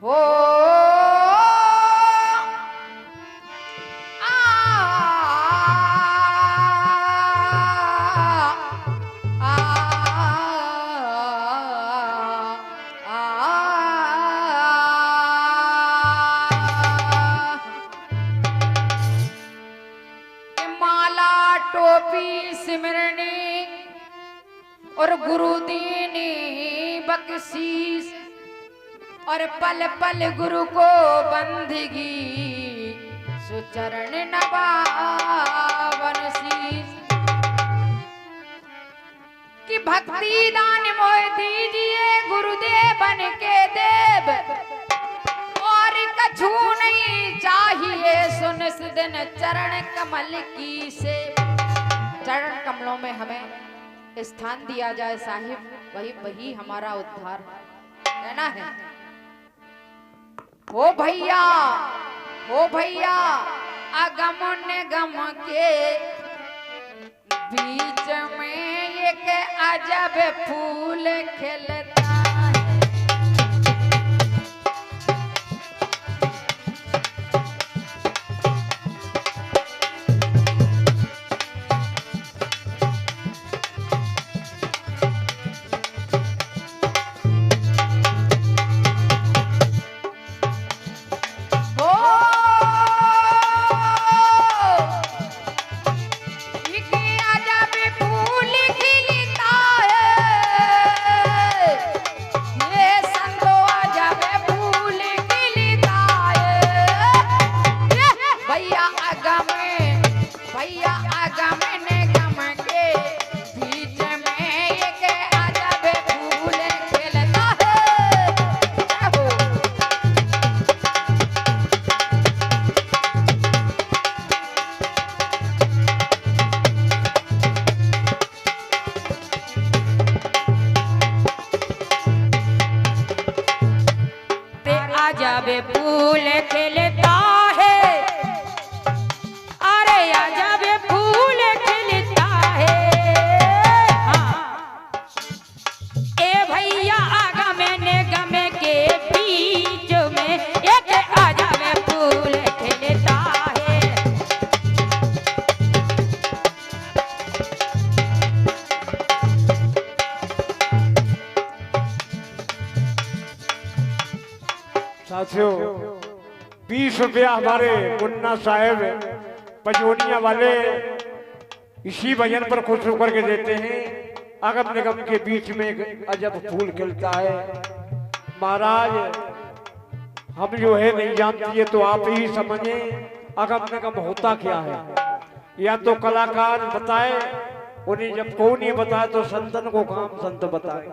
हो माला टोपी सिमरनी और गुरु दीनी बख्शीश और पल पल गुरु को बंदगी सुचरण नवावन शीश कि भक्ति दान मोह दीजिए गुरुदेवन के देव और कछु नहीं चाहिए सुन दिन चरण कमल की से। चरण कमलों में हमें स्थान दिया जाए साहिब, वही वही हमारा उद्धार कहना है। हो भैया अगम निगम के बीच में एक अजब फूल खिलता है। जावे फूल खिलता है, अरे आ जावे फूल खिलता है। हाँ ए भैया आगा मैंने गमे के बीच में एक आ जावे फूल खिलता है। साथियों 20 रुपया हमारे मुन्ना साहेब पजोनिया वाले इसी भजन पर खुश होकर के देते हैं। अगम निगम के बीच में एक अजब फूल खिलता है। महाराज हम जो है नहीं जानती है तो आप ही समझें अगम निगम होता क्या है। या तो कलाकार बताए, उन्हें जब कोई नहीं बताए तो संतन को काम संत बताए।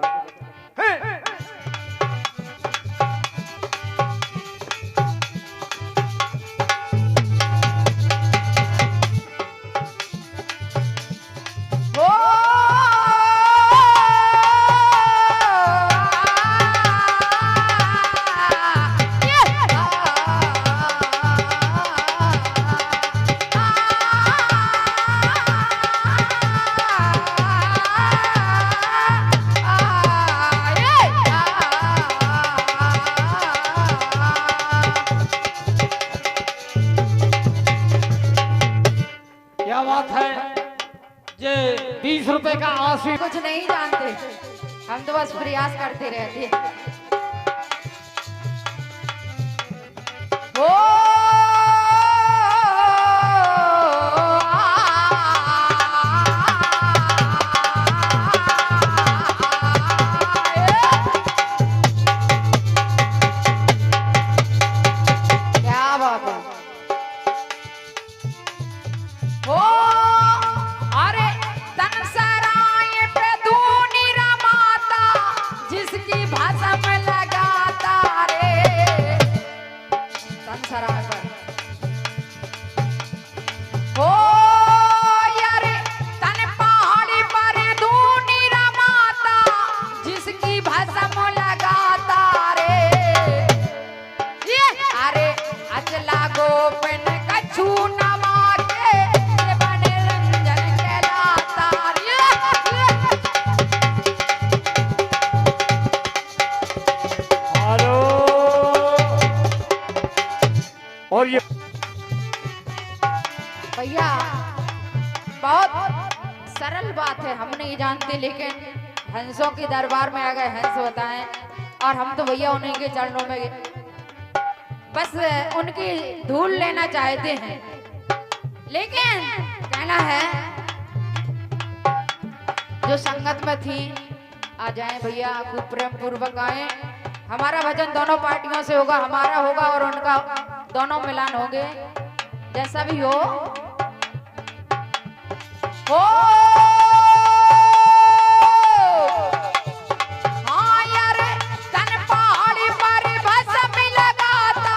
क्या बात है, ये 20 रुपए का आशी कुछ नहीं जानते, हम तो बस प्रयास करते रहते। हो क्या बात है। हो अरे तन सराय पे धूनी रमाता जिसकी भाषा और ये भैया बहुत सरल बात है, हम नहीं जानते, लेकिन हंसों के दरबार में आ गए हंस बताएं, और हम तो भैया उन्हीं के चरणों में बस उनकी धूल लेना चाहते हैं। लेकिन कहना है जो संगत में थी आ जाएं भैया, खूब प्रेम पूर्वक आए। हमारा भजन दोनों पार्टियों से होगा, हमारा होगा और उनका, दोनों मिलान होंगे, जैसा भी हो। हाँ यार, तन पहाड़ी पर भस्म लगाता,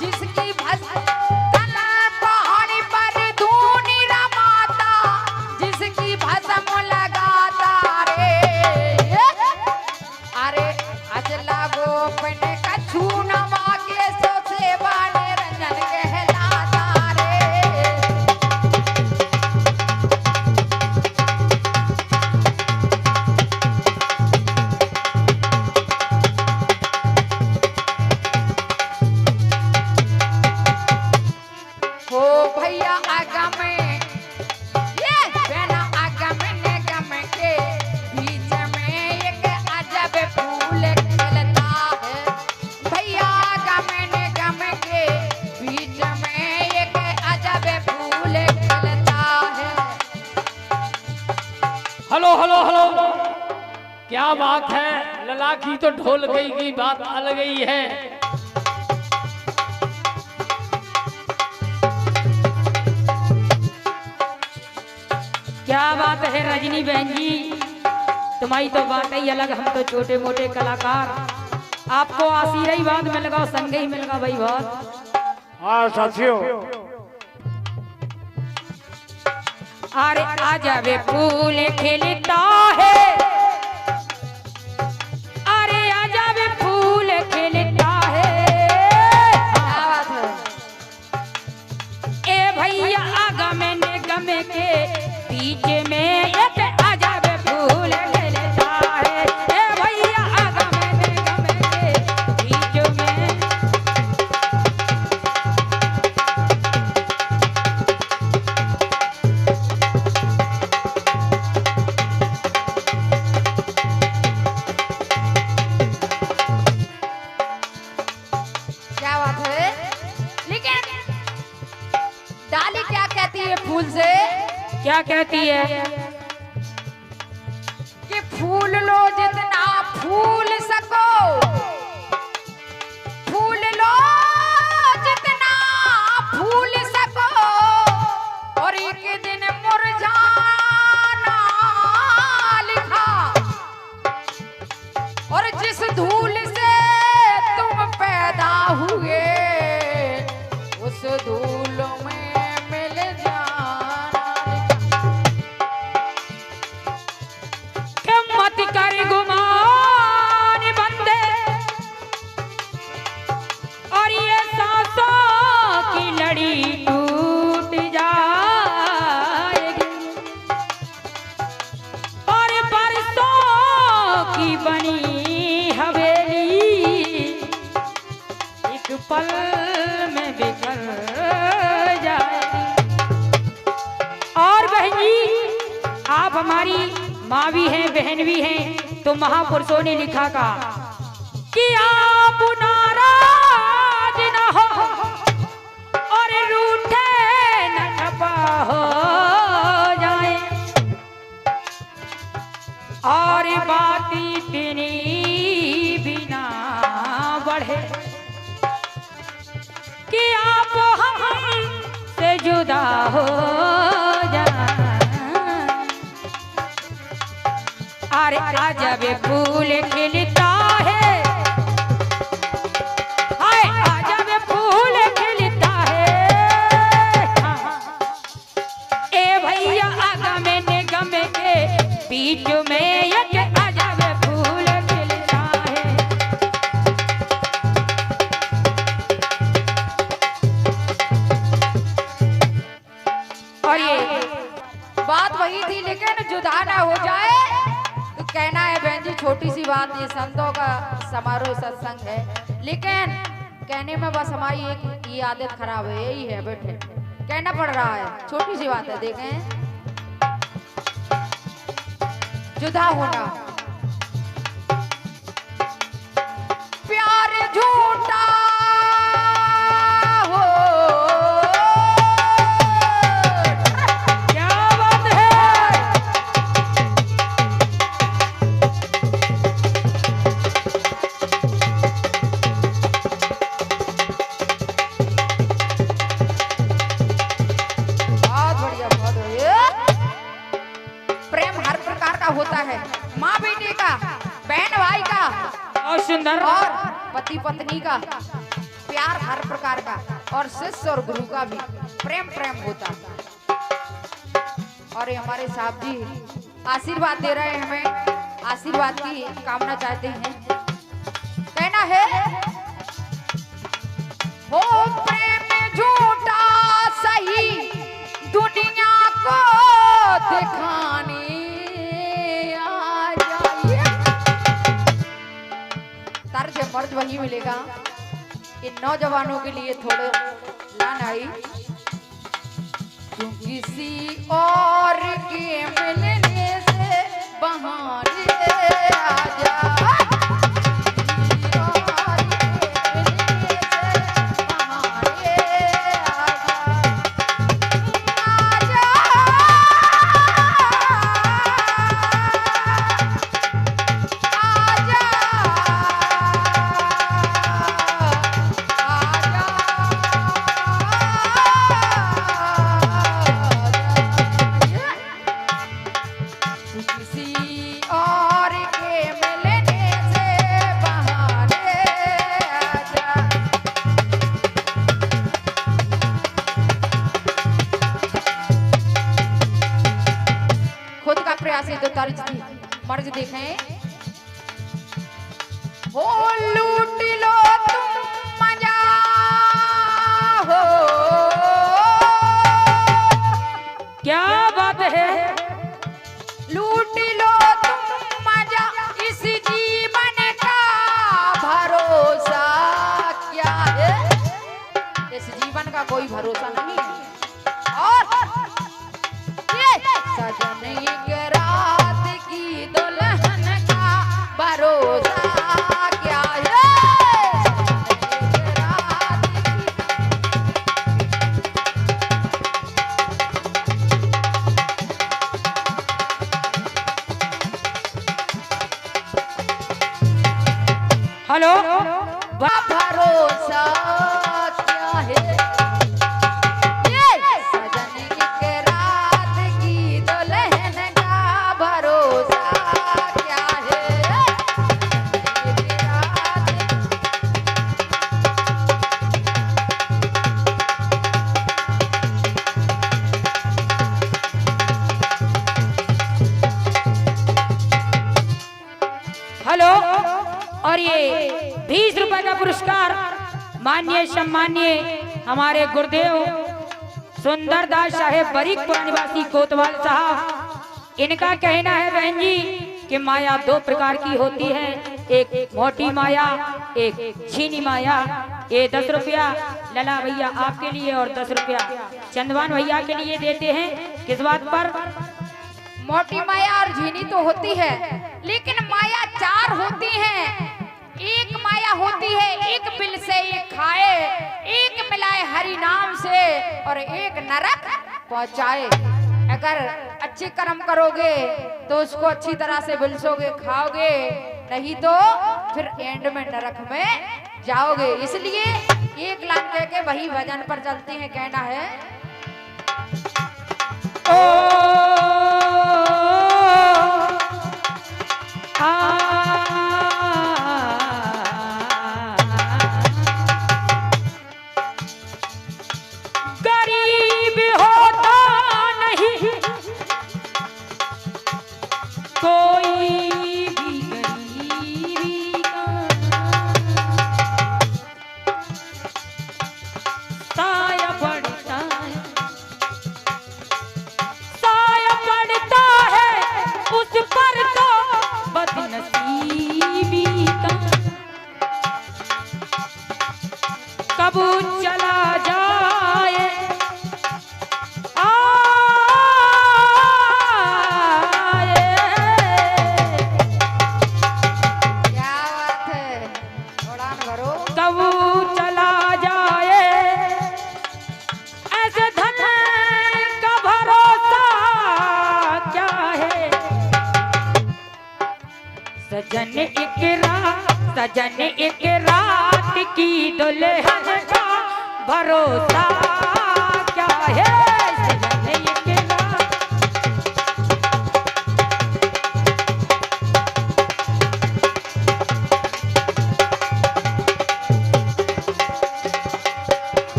जिसकी भस्म तन पहाड़ी पर धूनी रमाता, जिसकी भस्म लगाता रे। अरे अचला गोपन कछु नमा के सो सेवा निरंजन कहलाता रे। हो भैया आगम ये बेना आगम निगम के बीच में एक अजब फूल खिलता है। भैया आगम निगम के बीच में एक अजब फूल खिलता है। हेलो हेलो हेलो, क्या बात है, लला की तो ढोल गई की बात अलग ही है। क्या बात है रजनी बहन जी, तुम्हारी तो बात ही अलग, हम तो छोटे मोटे कलाकार, आपको आशीर्वाद मिल गया, संग ही मिल गया भाई बहुत। हाँ साथियों, अरे आजा वे फूल खिलता है, अरे आजा वे फूल खिलता है। क्या बात है? ए भैया आगम निगम के बीच में एक अजब फूल खिलता है। ए भैया आगम निगम के बीच में क्या बात है? लेकिन डाली क्या कहती है फूल से? क्या कहती है? कि फूल लो जितना फूल सको, फूल लो जितना फूल सको, और एक दिन मुरझाना लिखा, और जिस धूल से तुम पैदा हुए उस धूल में मिल जाना के मत कर गुमान बंदे, और ये सांसों की लड़ी टूट जाएगी, और बरसों की बनी हवेली एक पल में बिखर जाएगी। और बहन जी, आप हमारी माँ भी हैं, बहन भी हैं, तो महापुरुषों ने लिखा का कि आप नाराज न हो और रूठे न खपा हो जाए, और बात इतनी बिना बढ़े कि आप हमसे जुदा हो जाए। अरे अजब फूल खिलता है, हाय अजब फूल खिलता है। ए भैया आगम निगम के बीच में एक अजब फूल खिलता है। और ये बात वही थी, लेकिन जुदा ना हो जाए तो कहना है बहन जी, छोटी सी बात, ये संतों का समारोह सत्संग है, लेकिन कहने में बस हमारी एक ये आदत खराब है, यही है बैठे कहना पड़ रहा है। छोटी सी बात है, देखें जुदा होना प्यार झूठा हो। क्या बात है। बहुत बढ़िया, बहुत बढ़िया। प्रेम हर प्रकार का होता है, माँ बेटे का, बहन भाई का और सुंदर और पति पत्नी का, प्यार हर प्रकार का, और शिष्य और गुरु का भी प्रेम प्रेम होता है। और ये हमारे साहब जी आशीर्वाद दे रहे हैं, हमें आशीर्वाद की कामना चाहते हैं। कहना है हो प्रेम झूठा सही दुनिया को दिखाने आ जाइए। तर्ज मर्ज वही मिलेगा। इन नौजवानों के लिए थोड़े लान आई। किसी और के मिलने से बहाने आ जा। किसी और के मिलने से बहाने आ जा। किसी और के मिलने से बहाने आजा। खुद का प्रयास है तो तर्ज थी, मर्ज देखें। हो लूट लो तुम मजा हो। क्या बात है। लूट लो तुम मजा, इस जीवन का भरोसा क्या है। इस जीवन का कोई भरोसा नहीं है। और ये सजन एक रात की दुल्हन का भरोसा क्या है। सजन एक रात की हेलो भरोसा क्या है। ये सजन एक रात की दुल्हन का भरोसा क्या है। एक रात हेलो। और ये 20 रुपए का पुरस्कार माननीय सम्माननीय हमारे गुरुदेव सुंदरदास साहेब बरीकपुर निवासी कोतवाल साहब। इनका कहना है बहन जी कि माया दो प्रकार की होती है, एक मोटी माया, एक छीनी माया। ये 10 रुपया लला भैया आपके लिए और 10 रुपया चंदवान भैया के लिए देते हैं। किस बात पर। मोटी माया और झीनी तो होती है, लेकिन माया 4 होती है। एक माया होती है एक बिल से एक खाए, एक मिलाए हरि नाम से, और एक नरक पहुंचाए। अगर अच्छे कर्म करोगे तो उसको अच्छी तरह से बिलसोगे, खाओगे, नहीं तो फिर एंड में नरक में जाओगे। इसलिए एक लाइन कह के वही भजन पर चलते हैं। कहना है गरीब होता नहीं कोई भी गरीबी का, साया पड़ता है, साया पड़ता है उस पर तो बदनसीब कब चला जाए क्या बात है, उड़ान भरो। कब चला जाए ऐसे धन का भरोसा क्या है। सजन एक रात की दुल्हन का भरोसा क्या है। सजन एक रात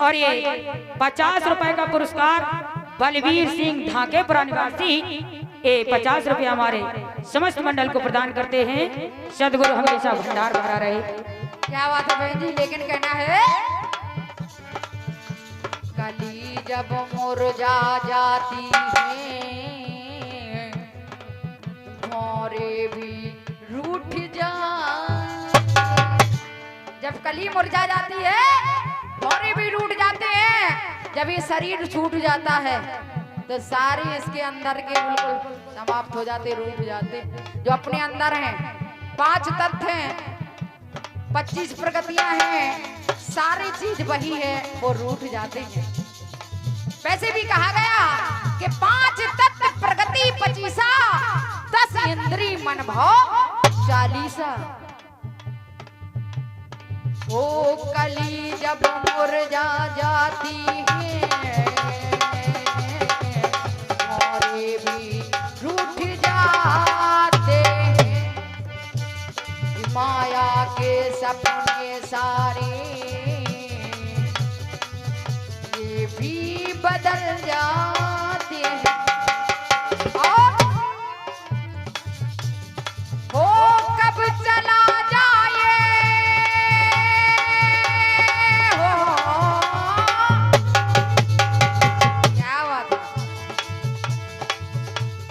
और ये 50 रुपए का पुरस्कार बलवीर सिंह धाकेपुरा निवासी ये 50 रुपए हमारे समस्त मंडल को प्रदान करते हैं। सदगुरु हमेशा भंडार भरा रहे। क्या बात है बहन जी, लेकिन कहना है कली जब मुरझा जाती है मोरे भी रूठ जा। जब कली मुरझा जाती है मोरे भी रूठ जाते हैं। जब ये शरीर छूट जाता है तो सारे इसके अंदर के बिल्कुल समाप्त हो जाते, रूठ जाते। जो अपने अंदर हैं 5 तत्व हैं, 25 प्रगतियां हैं, सारी चीज वही है, वो रूठ जाते हैं। वैसे भी कहा गया कि 5 तत्व प्रगति 25, 10 इंद्री मन भाव 40। ओ कली जब मुरझा जाती है मोरे भी रूठ जाते हैं। माया के सपने सारे ये भी बदल जाते हैं। और हो कब चला जाए हो। क्या बात है,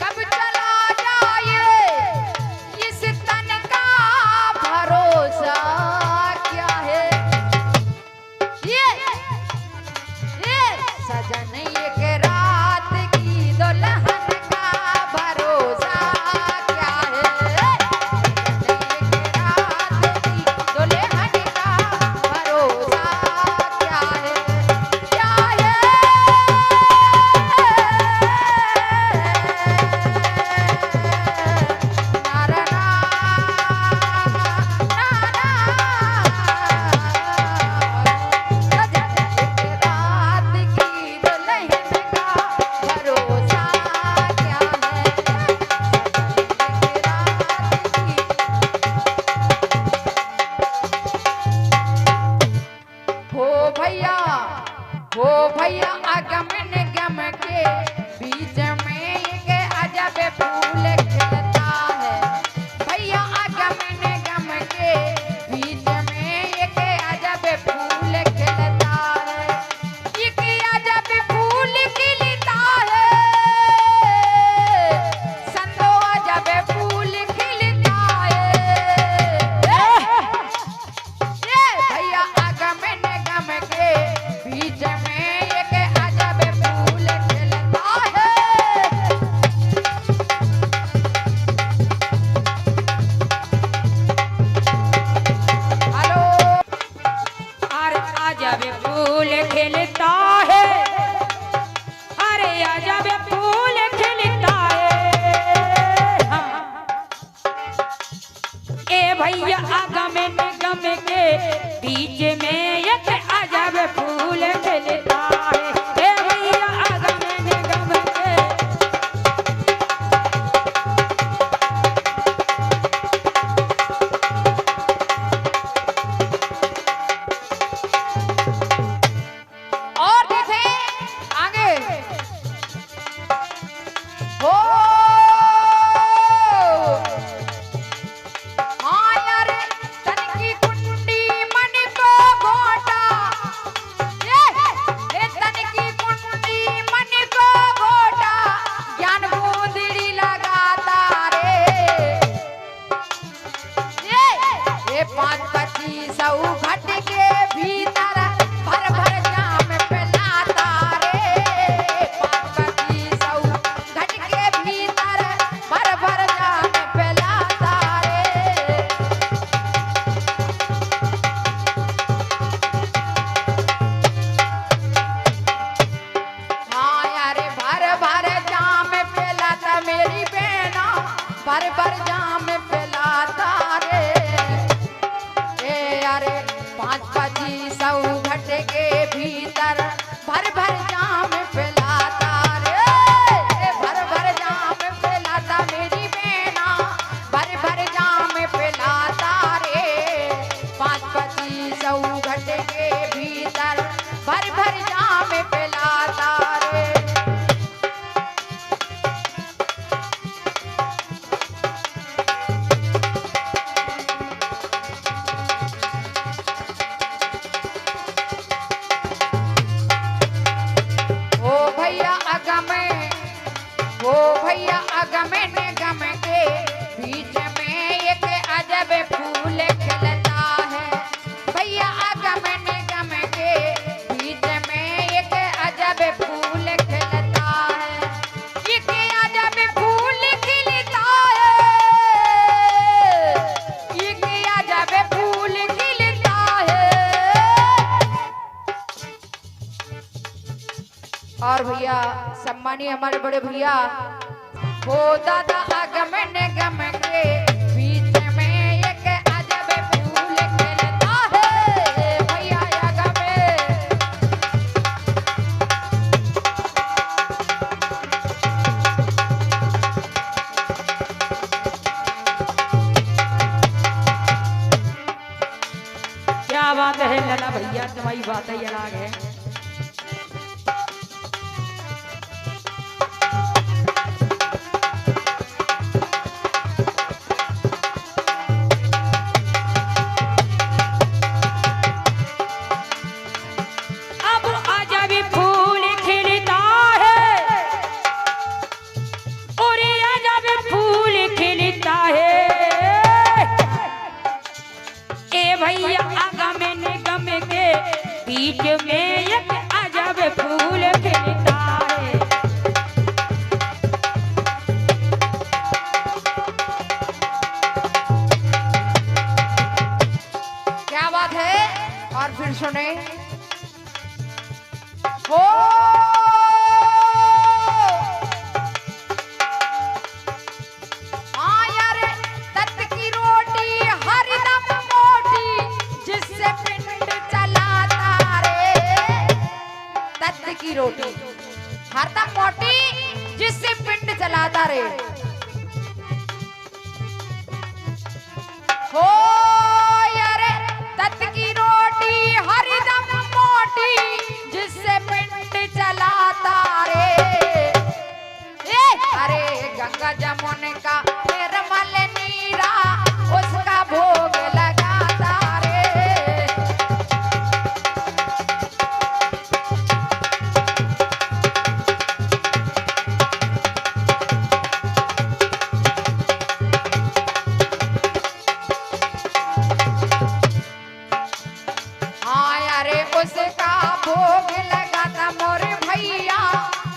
कब चला जाए इस तन का भरोसा क्या है। ये सजन एक रात की दुल्हन का भरोसा क्या है। सजन एक रात की दुल्हन का भरोसा क्या है। क्या है नारा हो भैया अगम निगम के बीच में एक अजब फूल खिलता है। भैया अगम निगम के बीच में एक अजब फूल खिलता है। एक अजब फूल खिलता है, संतो अजब फूल खिलता है। भैया अगम निगम के बीच में एक अजब फूल खिलता है। हेलो अरे अजब फूल खिलता है, अरे अजब फूल खिलता है। ए भैया आगम निगम के बीच में एक अजब फूल खिलता है। ए भैया आगम निगम के और देखें आगे हो। हाँ यार तन की कुंडी मन को घोटा, ये तन की कुंडी मन को घोटा, ज्ञान बूंदड़ी लगाता रे। ये 5, 25 सौ घट के भीतर भर भर जाम पिलाता रे। 5-25 घट के भीतर भर भर जाम पिलाता रे। हाँ यारे भर भर जाम पिलाता मेरी बहना, भर भर जाम पिलाता रे। ए यारे 5-25 घट के भीतर भर भर जाम पिलाता रे। भर भर जाम पिलाता मेरी बहना, भर भर जाम पिलाता रे। 5-25 घट के भीतर भर भर जाम पिलाता रे। ओ भैया अगम निगम के बीच में एक अजब फूल खिलता है। भैया अगम निगम के बीच में एक अजब फूल खिलता है। एक अजब फूल खिलता है, एक अजब फूल खिलता है। और भैया सम्मानीय हमारे बड़े भैया हो दादा अगम निगम के बीच में एक अजब फूल खिलता है। भैया अगम क्या बात है लला भैया, तुम्हारी बात ही अलग है। अब अजब फूल खिलता है, और अजब फूल खिलता है। ए भैया अगम निगम के बीच में एक अजब फूल खिलता है। क्या बात है। और फिर सुने हो हाँ यार तत की रोटी हरदम मोटी जिससे पिंड चलाता रे। तत की रोटी हरदम मोटी जिससे पिंड चलाता रे। हो यार तत की रोटी हरदम मोटी जिससे पिंड चलाता रे। अरे गंगा जमुन का निर्मल नीरा उसका भोग लगाता रे। हाँ अरे उसका भोग लगाता मोर भैया,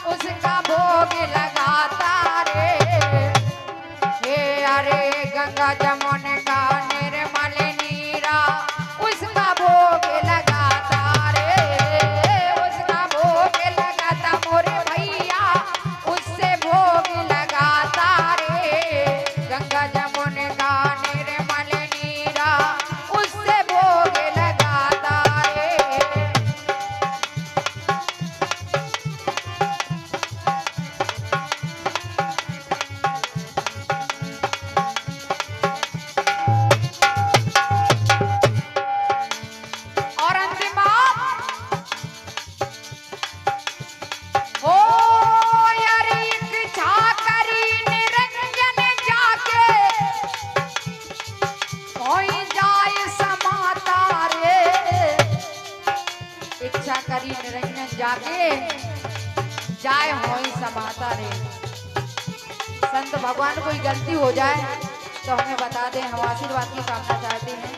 उसका भोग लगाता रे। हे अरे गंगा जमुन का निर्मल नीरा उसका भोग लगाता रे। उसका भोग लगाता मोर भैया, उससे भोग लगाता रे। गंगा जमुन का निर्मल नीरा उससे भोग लगाता रे। और अंतिम बात हो यार एक झाकरी निरंजन जाके कोई जाए समाता रे। इच्छा करी निरंजन जाके जाए होई समाता रे। संत भगवान कोई गलती हो जाए तो हमें बता दें, हम आशीर्वाद की कामना चाहते हैं।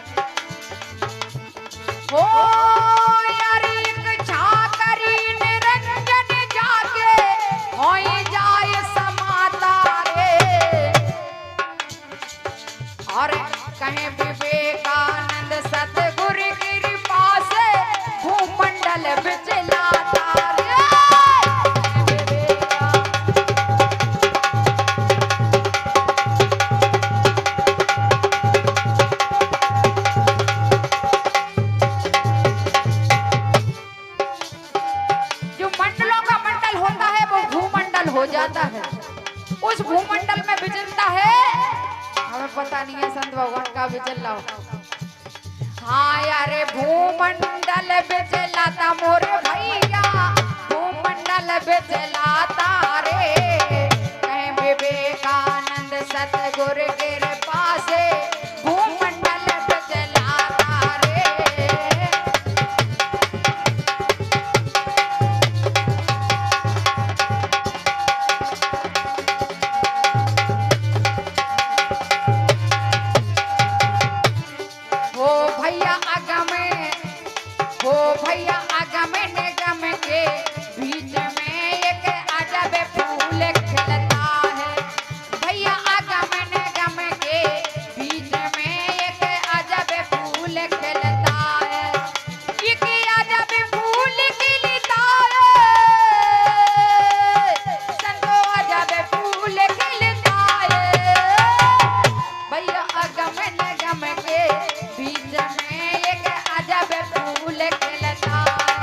हो यारी इच्छा करी निरंजन जाके होई जाए समाता रे और कहे विवेकानंद सतगुरु की कृपा से भूमंडल बिचलाता रे जो मंडलों का मंडल होता है वो भूमंडल हो जाता है, उस भूमंडल में विचलता है, हमें पता नहीं है संत भगवान का विचल रहा हो। हाँ यारे भूमंडल बिचलाता मोर भैया, भूमंडल बिचलाता रे कहे विवेकानंद सतगुरु के कृपा से भूमंडल बिचलाता रे। हो भैया आगम निगम के बीच में एक अजब फूल खिलता है। भैया आगम निगम के बीच में एक अजब फूल खिलता है। एक अजब फूल खिलता है, संतो अजब फूल खिलता है। भैया आगम निगम के बीच में एक अजब फूल खिलता है।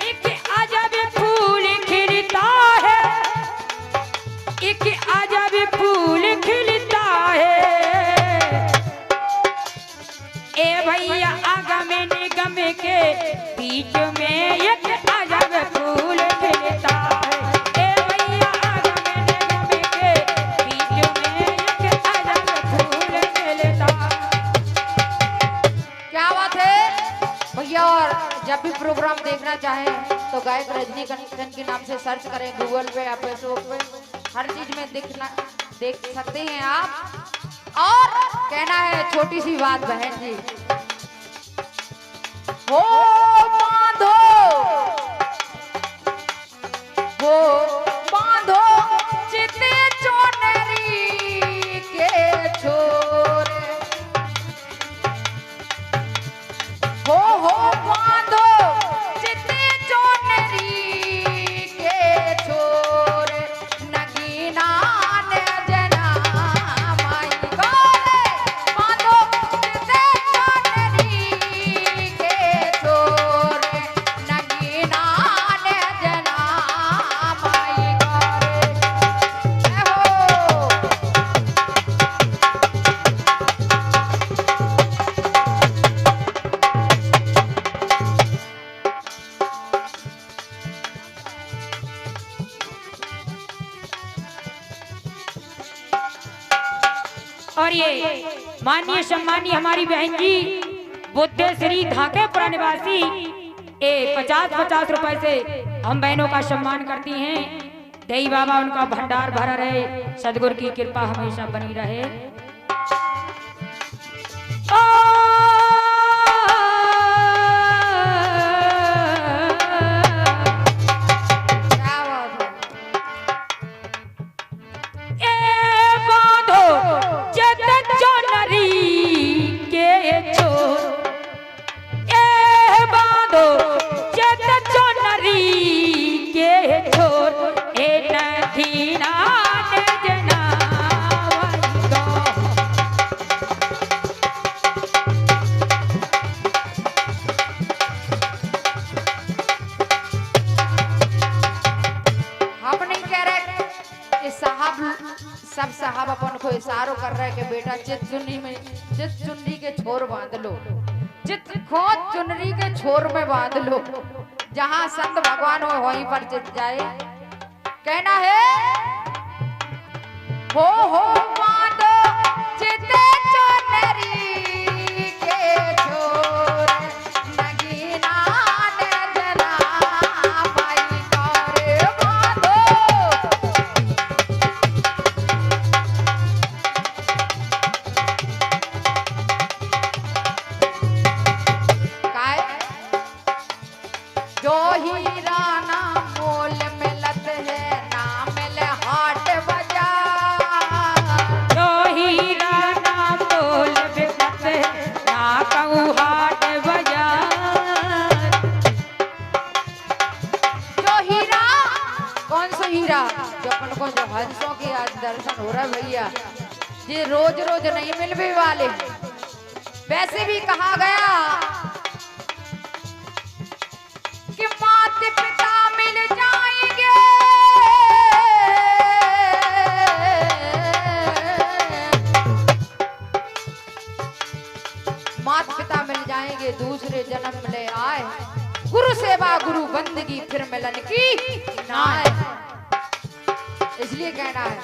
एक अजब फूल खिलता है, एक अजब फूल खिलता है। ए भैया आगम निगम के बीच में एक अजब फूल खिलता है। ए भैया आगम निगम के बीच में एक अजब फूल खिलता है। क्या बात है भैया। और जब भी प्रोग्राम देखना चाहें तो गायक रजनीकांत के नाम से सर्च करें गूगल पे या फेसबुक पे, हर चीज में देख सकते हैं आप। और कहना है छोटी सी बात बहन जी, हो बांधो हो बांधो चिते चोनरी के छोरे, हो बांधो चिते चोनरी के छोरे, नगीना ने जना माई गोरे, बांधो चिते चोनरी के छोरे, नगीना ने जना माई गोरे। हो और ये माननीय सम्मानीय हमारी बहन जी बुद्धेश्वरी धाकेपुरा निवासी 50-50 रुपए से हम बहनों का सम्मान करती हैं। दई बाबा उनका भंडार भरा रहे, सदगुरु की कृपा हमेशा बनी रहे। क्या बात है। ए बांधो जत चोनरी के छोर, ए बांधो जत चोनरी के छोर, ए नदीना ने जना हम नहीं कह रहे कि सब साहब अपन को इशारो कर रहे कि बेटा चित चुनरी के छोर बांध लो, चित खोज चुनरी के छोर में बांध लो, जहां संत भगवान हो वहीं पर चित जाए। कहना है हो बांधो चिते चुनरी के छोर, नगीना ने जना माई गोरे, बांधो हंस हीरा जो अपन को जो हंसों के आज दर्शन हो रहा है भैया, ये रोज रोज नहीं मिल भी वाले। वैसे भी कहा गया कि माता पिता मिल जाएंगे, माता पिता मिल जाएंगे दूसरे जन्म ले आए, गुरु सेवा गुरु बंदगी फिर मिलन की ना है। इसलिए कहना है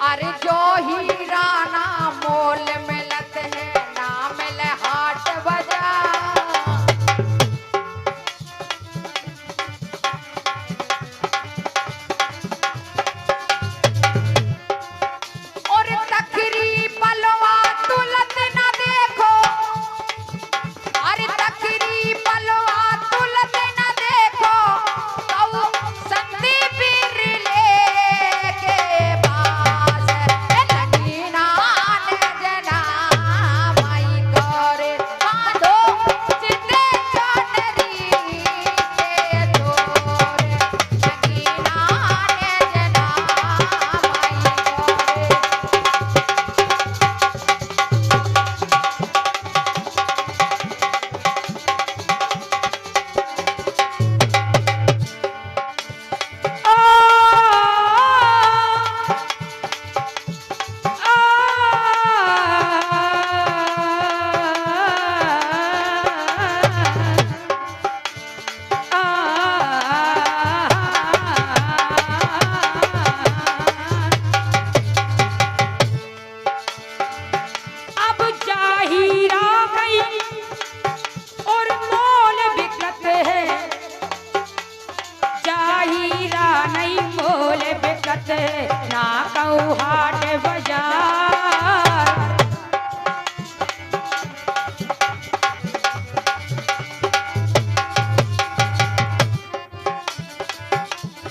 अरे जो हीरा ना मोल मिलत है ना मिले हाट बाजार, और तकरी पलवा तुलत ना देखो, अरे तकरी पलवा तुलत ना देखो, तो संदीप लेके पास लगीना ने जना माई करे बांधो चिते चोनरी के तोरे, लगीना ने जना माई करे। अब जाहिरा गई और मोल बिकत है, जाहिरा नहीं मोल बिकत है, ना कहूँ हाट बाजार।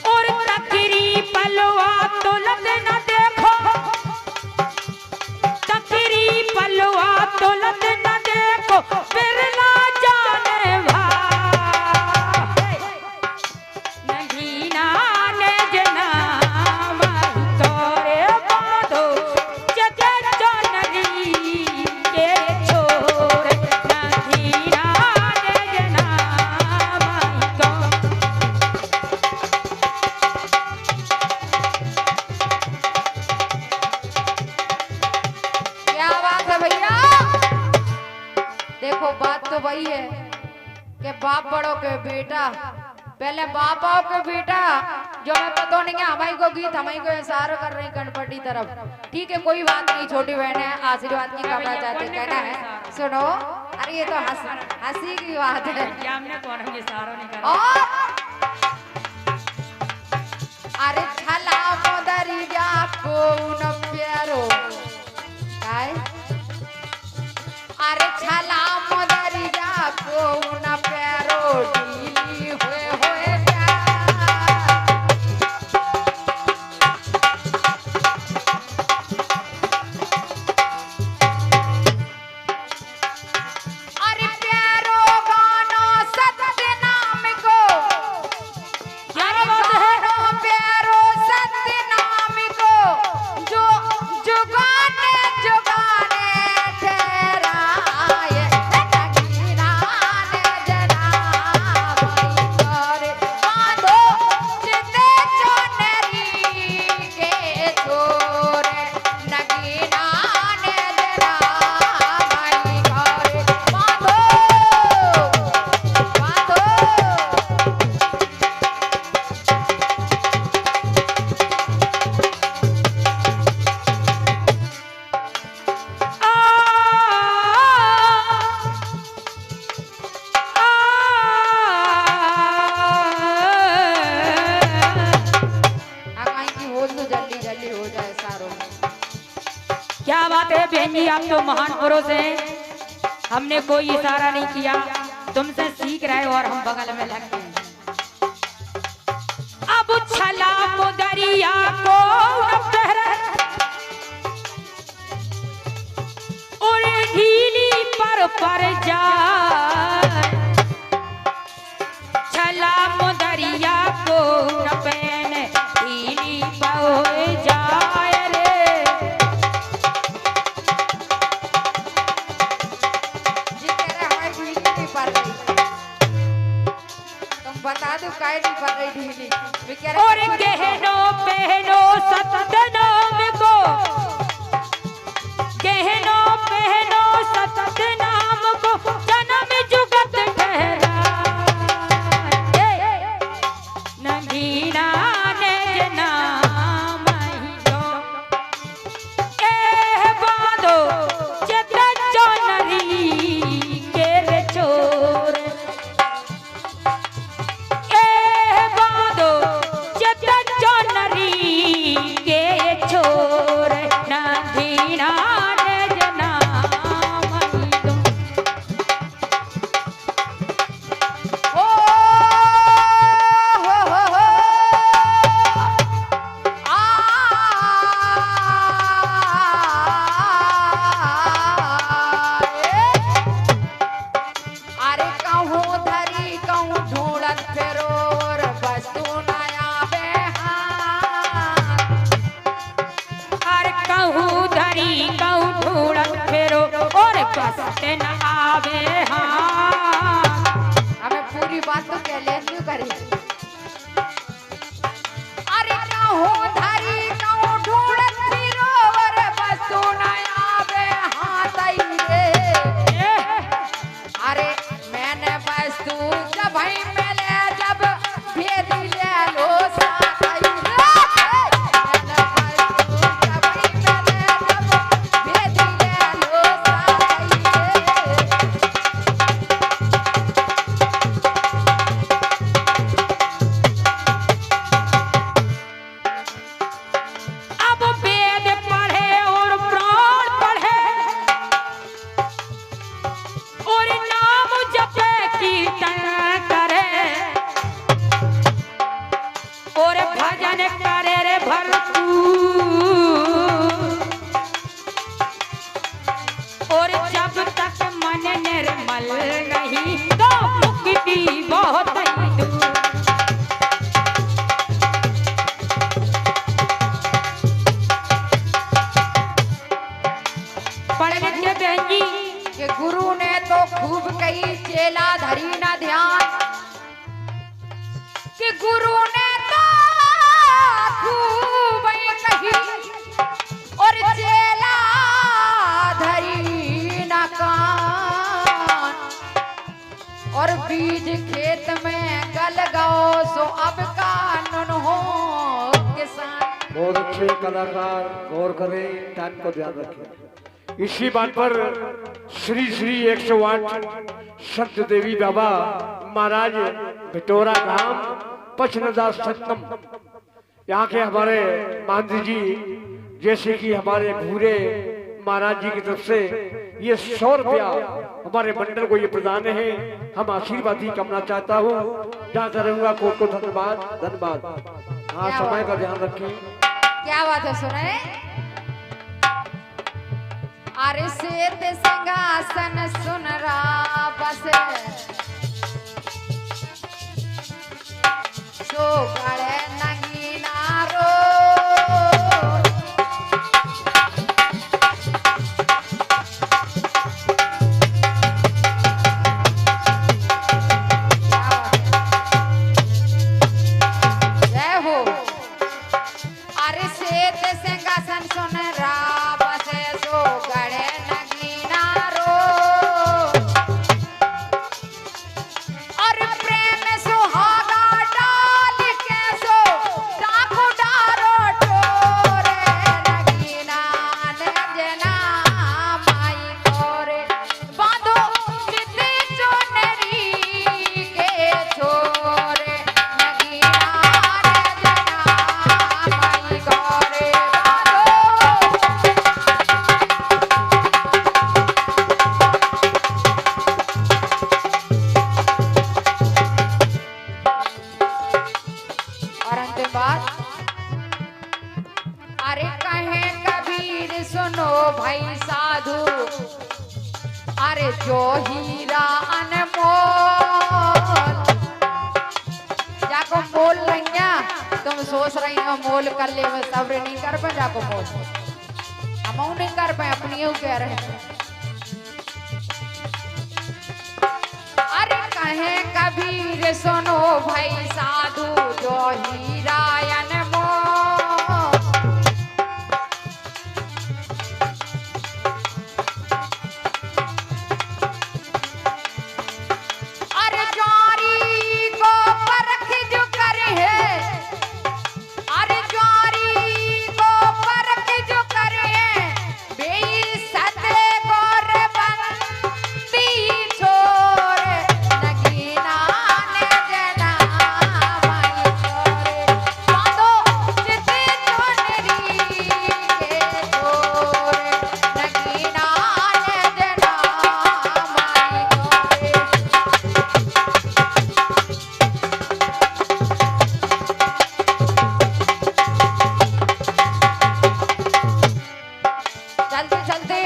और तकरी पलवा तुलत न देखो, तकरी पलवा तुलत न देखो, बिरला जाने भाई नगीना ने जना माई तोरे बांधो चिते चोनरी के छोरे, नगीना ने जना माई तोरे। क्या बात है भैया। देखो बात तो वही है कि बाप बड़ों के बेटा, पहले बाप आओ के बेटा, जो मैं पता नहीं है हमारी को गीत हमारी को इशारा कर रही गणपति तरफ। ठीक है कोई बात नहीं, छोटी बहन है आशीर्वाद की कामना चाहते, कहना है सुनो। अरे ये तो हंसी की बात है। क्या हमने कौन हम ये सारो नहीं करा। और अरे छला मोदरिया को न प्यारो काय, अरे छला मोदरिया को न प्यारो ढीली हुए प्यार। अरे प्यारो गाना सत्य नाम को, अरे गानो प्यारो सत्य नाम को, जो जुगाने जुगाने ठहराए, नगीना ने जना माई करे बांधो चिते चोनरी के छोरे, नगीना ने जना माई करे बांधो बांधो। आगाई की बोल तो जल्दी जल्दी हो जाए सारो। क्या बात है बहन जी, आप तो महान पुरुष हैं, हमने कोई इशारा नहीं किया, तुमसे सीख रहे हो और हम बगल में लग गए। अब छला मुदरिया को और ढीली पर जाए, छला मुदरिया को न पे बसते न आवे हाँ। हमें पूरी बात तो कह ले क्यों करे। अरे कहूँ धरी कहूँ ढूंढत फिरोवर बसु न आवे हाथ रे। अरे मैंने वस्तु जब भाई मिले जब भेद ले लो साथ रे। मैंने वस्तु जब भाई मिले जब भेद ले लो साथ रे। अब वेद पढ़े और प्राण पढ़े और नाम जपे कीर्तन करे और भजन करे रे भरपूर और जब तक मन निर्मल नहीं तो मुक्ति बहुत ही दूर। पढ़ने के बहन जी कि गुरु ने तो खूब कही चेला धरी ना ध्यान। कि गुरु ने तो खूब ही कही और चेला धरी ना कान। और बीज खेत में गल गओ सो अब कानून हो किसान। बहुत अच्छे कलाकार गौर करें, टाइम को ध्यान रखें। इसी बात पर श्री श्री 108 संत देवी बाबा महाराज भिटोरा गांव पचनदास सतनम, यहाँ के हमारे मांझी जी जैसे कि हमारे भूरे महाराज जी की तरफ से ये 100 रुपया हमारे मंडल को ये प्रदान है। हम आशीर्वाद ही करना चाहता हूँ। जहाँ रहूंगा को धन्यवाद धन्यवाद। हाँ, समय का ध्यान रखें। क्या बात है सुने। अरे श्वेत सिंहासन सुन रहा बस सो गड़े नगीना रो। जय हो। अरे श्वेत सिंहासन सुन रहा बस सो गड़े नगीना रो। और प्रेम सुहागा डाल के सो डाकू डारो टोरे नगीना ने जना माई कोरे। बांधो चिते चोनरी के छोरे नगीना ने जना माई कोरे। और अंतिम बात। अरे कहे कबीर सुनो भाई साधु अरे जो हीरा अनमोल जाको मोल लैया। तुम सोच रही हो मोल कर ले मैं सब्र नहीं कर पाए जाको मोल हम नहीं कर पाए अपनी कह रहे हैं। अरे कहे कबीर सुनो भाई साधु जो हीरा अनमोल। अरे जारी को परख जो करे है। अरे जारी को परख जो करे है बेइज्जत गौर बंदी छोड़ नगीना ने जना माई छोरे। बांधो चिते चोनरी के छोरे नगीना ने जना माई छोरे। चलते चलते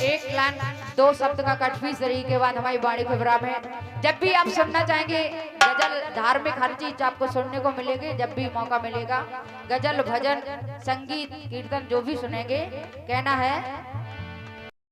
एक लाइन 2 शब्द का कटवी सरी के बाद हमारी वाणी को विराम है। जब भी आप सुनना चाहेंगे गजल धार्मिक हर चीज आपको सुनने को मिलेगी। जब भी मौका मिलेगा गजल भजन संगीत कीर्तन जो भी सुनेंगे कहना है